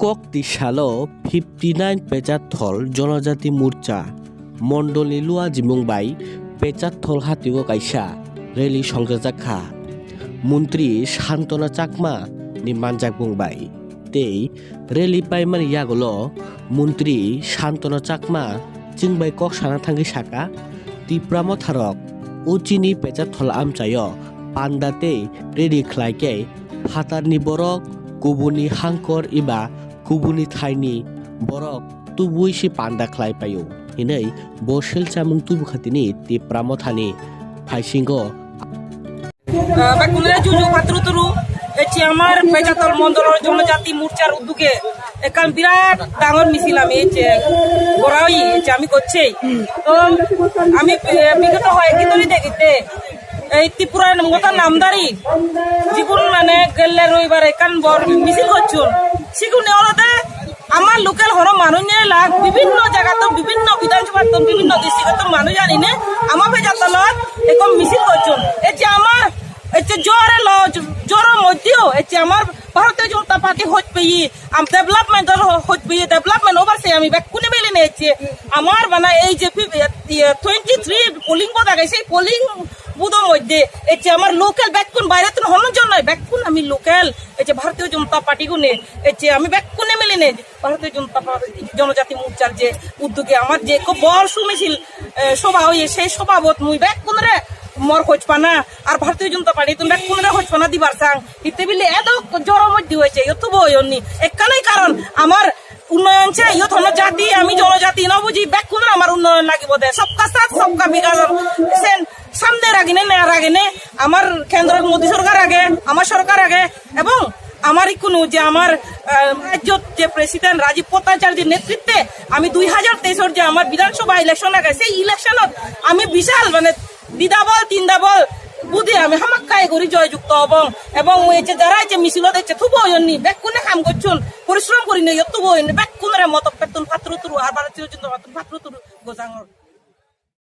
ককতিসালো 59 পেচাথল জনজাতি মোর্চা মন্ডলী লুয়া জিমুংবাই পেচাথল হাতিও কাইসা রেলি সংজাজাखा মন্ত্রী শান্তনা চাকমা নি মানজাক বুংবাই তেই রেলি পাইমানি ইয়াগলো মন্ত্রী শান্তনা চাকমা চিংবাই কক সানা থাঙ্গি সাকা তিপ্রাম থারক উচিনি পেচাথल আমচায় পান্দাতে রেডি খ্লাইকে হাতারনি বরক কুবুনি হাংকর ইবা কুবুনি থাইনি বরক তুবुइसि पान्दा ख्लाय पायो हिनै बसेल चामुं तुबु खातिनि तिप्राम थानि फाइसिंगो বাকুলরা জুজু পাত্রুতরু এটি আমার পেজাতল মন্ডলের জনজাতি মোর্চার উদ্যোগে এখান বিরাট ডাঙর মিছিল আমি করাই আমি করছি তো আমি বিগত কয়েকদিন ধরে দেখিতে এই ত্রিপুরার মতো নামদারি জীবন মানে গেলে রবিবার এখান বড় মিছিল করছুন সেগুলো অলতে আমার লোকাল হর মানুষ লাগ বিভিন্ন জায়গাতে বিভিন্ন বিধানসভার বিভিন্ন ডিস্ট্রিক্ট মানুষ জানি না আমার পেজাতলত এরকম মিছিল করছুন এটি আমার জ্বরের মধ্যেও আমার ভারতীয় জনতা পার্টি হতে পেয়ে ডেভেলপমেন্ট ডেভেলপমেন্ট ওভারসে আমি ব্যাকুনে মেলে নিয়েছি আমার মানে এই যে 23 পোলিং বুথ আগে সেই পোলিং বুথের মধ্যে আমার লোকাল ব্যাকুন বাইরে তো হনোর জন্য ব্যাকুন আমি লোকাল ভারতীয় জনতা পার্টি গুনে আমি ব্যাকুনে মেলে নেই ভারতীয় জনতা পার্টি জনজাতি মোর্চার যে উদ্যোগে আমার যে বড় সুমিছিল সভা হয়ে সেই সভাবত মুই ব্যাকুন রে মর হজপানা আর ভারতীয় জনতা পার্টি তুমি কোনরা হজপানা দিবার চাং ইতে বিলে এত জ্বর মধ্যে হয়েছে ইয়তো বইনি একখানেই কারণ আমার উন্নয়ন চাই ইয়ত হল জাতি আমি জনজাতি না বুঝি ব্যাক কোন আমার উন্নয়ন লাগিব দে সবকা সাথ সবকা বিকাশ সেন সামনে রাগিনে নেয়ার আগে নে আমার কেন্দ্র মোদী সরকার আগে আমার সরকার আগে এবং আমার কোনো যে আমার রাজ্যের যে প্রেসিডেন্ট রাজীব ভট্টাচার্যের নেতৃত্বে আমি 2023 যে আমার বিধানসভা ইলেকশন আগে সেই ইলেকশনত আমি বিশাল মানে দ্বিধাবল তিনদাবল বুধে আমি হামাক্কায় করি জয়যুক্ত হবং এবং যারা মিছিল দেখছে থুব হয়নি ব্যাক কোনে কাম করছুন পরিশ্রম করি না থুব হয়নি ব্যাক কোনরে মত পেতুন ফাত্রুতুরু আর ভারতীয় জনতা পার্টি ফাত্রুতুরু গোজাঙর